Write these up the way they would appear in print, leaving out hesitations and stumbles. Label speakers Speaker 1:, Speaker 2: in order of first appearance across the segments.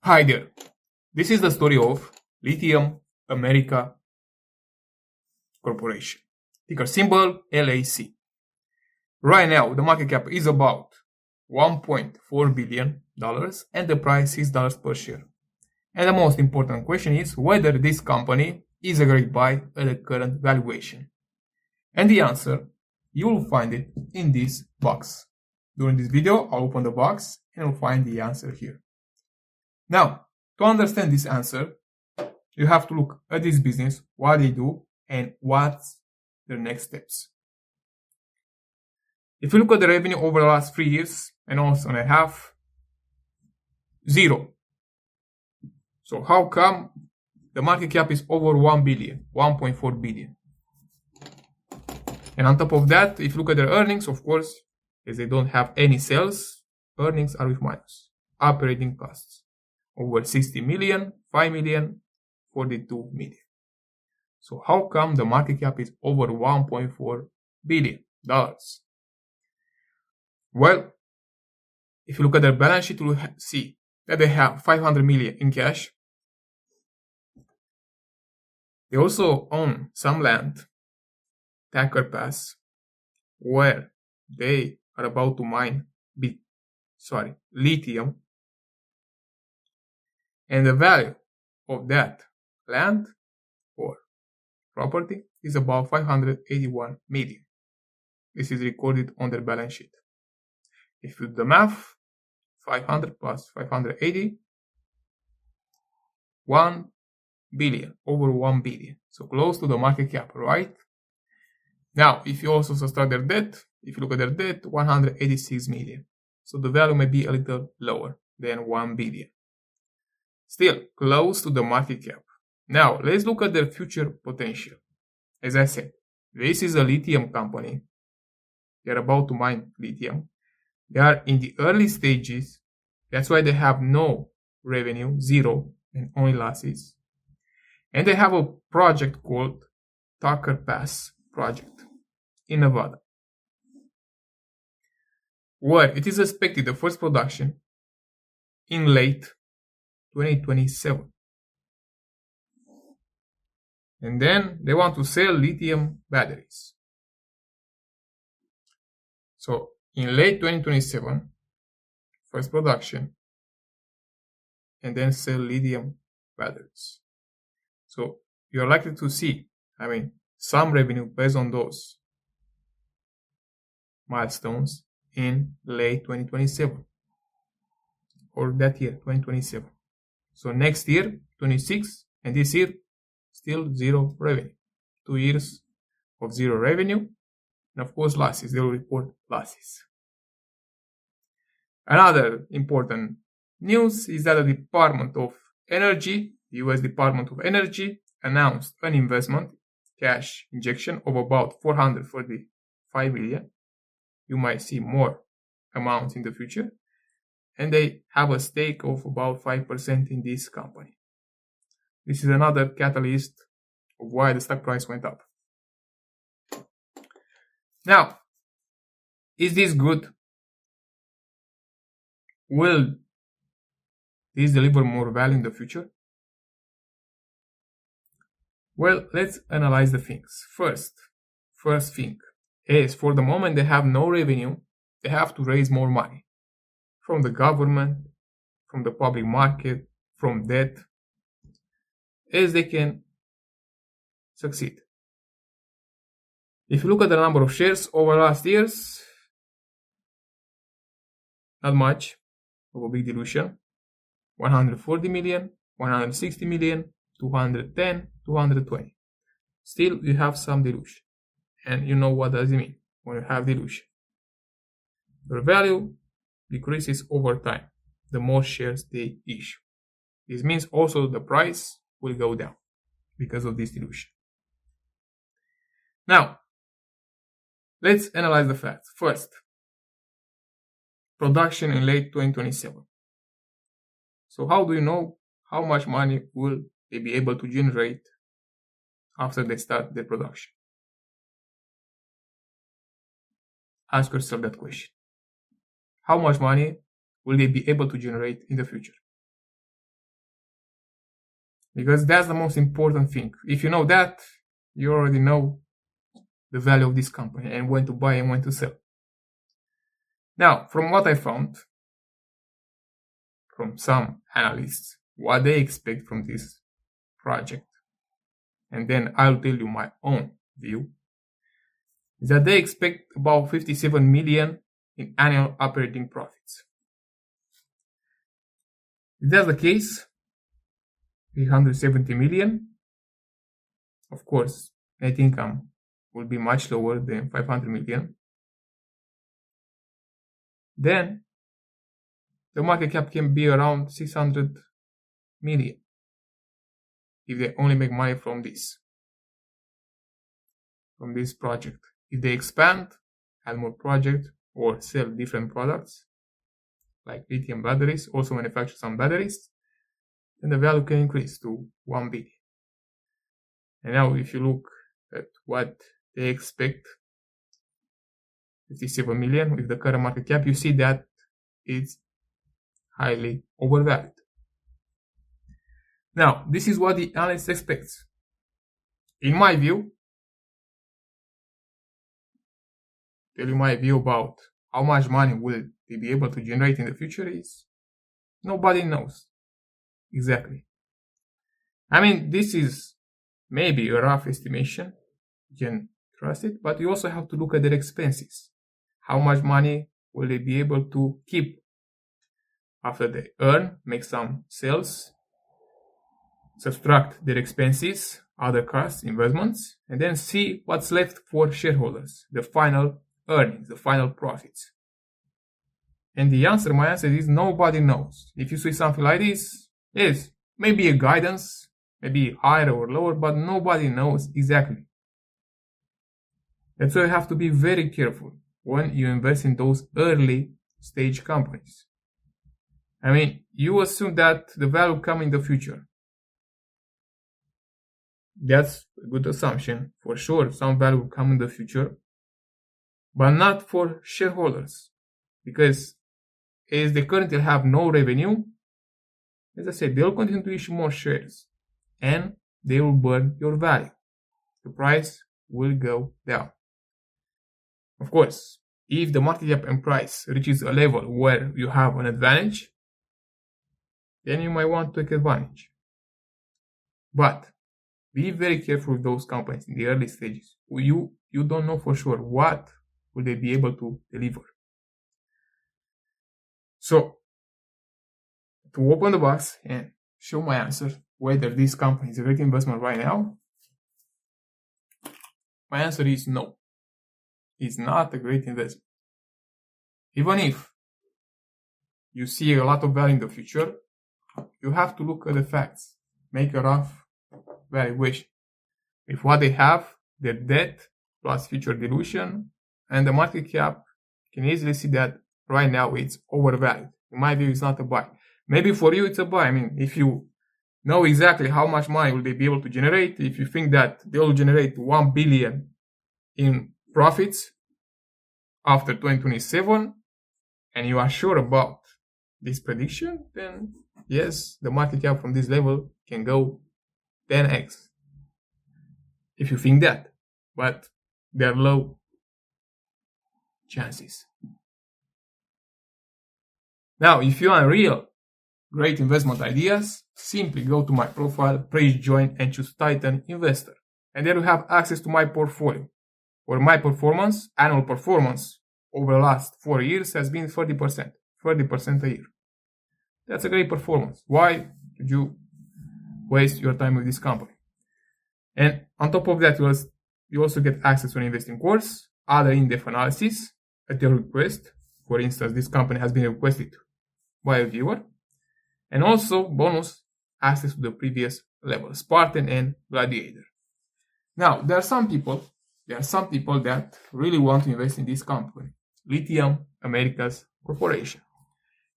Speaker 1: Hi there. This is the story of Lithium Americas Corporation. Ticker symbol LAC. Right now, the market cap is about $1.4 billion and the price is $6 per share. And the most important question is whether this company is a great buy at the current valuation. And the answer, you will find it in this box. During this video, I'll open the box and you'll find the answer here. Now, to understand this answer, you have to look at this business, what they do, and what's their next steps. If you look at the revenue over the last 3 years and also a half, zero. So how come the market cap is over 1 billion, 1.4 billion? And on top of that, if you look at their earnings, of course, as they don't have any sales, earnings are with minus. Operating costs. Over 60 million, 5 million, 42 million. So how come the market cap is over $1.4 billion? Well, if you look at their balance sheet, you will see that they have 500 million in cash. They also own some land, Thacker Pass, where they are about to mine lithium. And the value of that land or property is about 581 million. This is recorded on their balance sheet. If you do the math, 500 plus 580, 1 billion, over 1 billion. So close to the market cap, right? Now, if you also subtract their debt, if you look at their debt, 186 million. So the value may be a little lower than 1 billion. Still close to the market cap. Now, let's look at their future potential. As I said, this is a lithium company. They are about to mine lithium. They are in the early stages. That's why they have no revenue, zero, and only losses. And they have a project called Thacker Pass project in Nevada, where it is expected the first production in late 2027. And then they want to sell lithium batteries. So in late 2027, first production, and then sell lithium batteries. So you're likely to see, some revenue based on those milestones in late 2027 or that year, 2027. So next year, 26, and this year, still zero revenue. 2 years of zero revenue, and of course losses. They will report losses. Another important news is that the Department of Energy, the US Department of Energy, announced an investment, cash injection of about 445 million. You might see more amounts in the future. And they have a stake of about 5% in this company. This is another catalyst of why the stock price went up. Now, is this good? Will this deliver more value in the future? Well, let's analyze the things. First thing is, for the moment they have no revenue, they have to raise more money. From the government, from the public market, from debt, as they can succeed. If you look at the number of shares over last years, not much of a big dilution. 140 million, 160 million, 210, 220. Still, you have some dilution. And you know what does it mean when you have dilution. Your value decreases over time, the more shares they issue. This means also the price will go down because of this dilution. Now, let's analyze the facts. First, production in late 2027. So how do you know how much money will they be able to generate after they start their production? Ask yourself that question. How much money will they be able to generate in the future? Because that's the most important thing. If you know that, you already know the value of this company and when to buy and when to sell. Now, from what I found from some analysts, what they expect from this project, and then I'll tell you my own view, is that they expect about 57 million in annual operating profits. If that's the case, 370 million, of course, net income will be much lower than 500 million. Then the market cap can be around 600 million if they only make money from this project. If they expand, add more projects, or sell different products like lithium batteries, also manufacture some batteries, then the value can increase to 1 billion. And now if you look at what they expect, 57 million with the current market cap, you see that it's highly overvalued. Now, this is what the analyst expects. In my view, tell you my view about how much money will they be able to generate in the future is nobody knows exactly. I mean, this is maybe a rough estimation, you can trust it, but you also have to look at their expenses. How much money will they be able to keep after they earn, make some sales, subtract their expenses, other costs, investments, and then see what's left for shareholders, the final earnings, the final profits. And my answer is nobody knows. If you see something like this, yes, maybe a guidance, maybe higher or lower, but nobody knows exactly. That's why you have to be very careful when you invest in those early stage companies. I mean, you assume that the value will come in the future. That's a good assumption. For sure, some value will come in the future, but not for shareholders. Because as they currently have no revenue, as I said, they will continue to issue more shares and they will burn your value. The price will go down. Of course, if the market cap and price reaches a level where you have an advantage, then you might want to take advantage. But be very careful with those companies in the early stages. You don't know for sure what will they be able to deliver. So, to open the box and show my answer whether this company is a great investment right now, my answer is no. It's not a great investment. Even if you see a lot of value in the future, you have to look at the facts, make a rough valuation. With what they have, their debt plus future dilution, and the market cap, you can easily see that right now it's overvalued. In my view, it's not a buy. Maybe for you it's a buy. I mean, if you know exactly how much money will they be able to generate, if you think that they will generate 1 billion in profits after 2027, and you are sure about this prediction, then yes, the market cap from this level can go 10x. If you think that, but there are low chances. Now, if you want real great investment ideas, simply go to my profile, press join, and choose Titan Investor. And there you have access to my portfolio, where my performance, annual performance, over the last 4 years has been 30% a year. That's a great performance. Why would you waste your time with this company? And on top of that, you also get access to an investing course, other in-depth analysis at your request. For instance, this company has been requested by a viewer. And also bonus access to the previous level, Spartan and Gladiator. Now, there are some people that really want to invest in this company, Lithium Americas Corporation.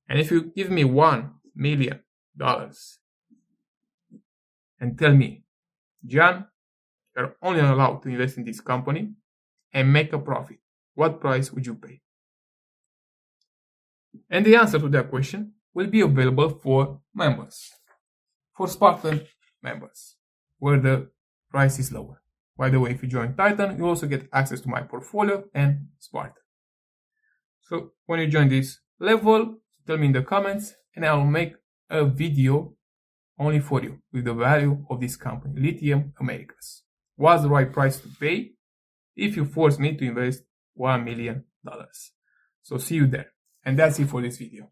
Speaker 1: And if you give me $1 million and tell me, John, you're only allowed to invest in this company and make a profit, what price would you pay? And the answer to that question will be available for members. For Spartan members, where the price is lower. By the way, if you join Titan, you also get access to my portfolio and Spartan. So when you join this level, tell me in the comments, and I'll make a video only for you with the value of this company, Lithium Americas. What's the right price to pay if you force me to invest $1 million? So see you there. And that's it for this video.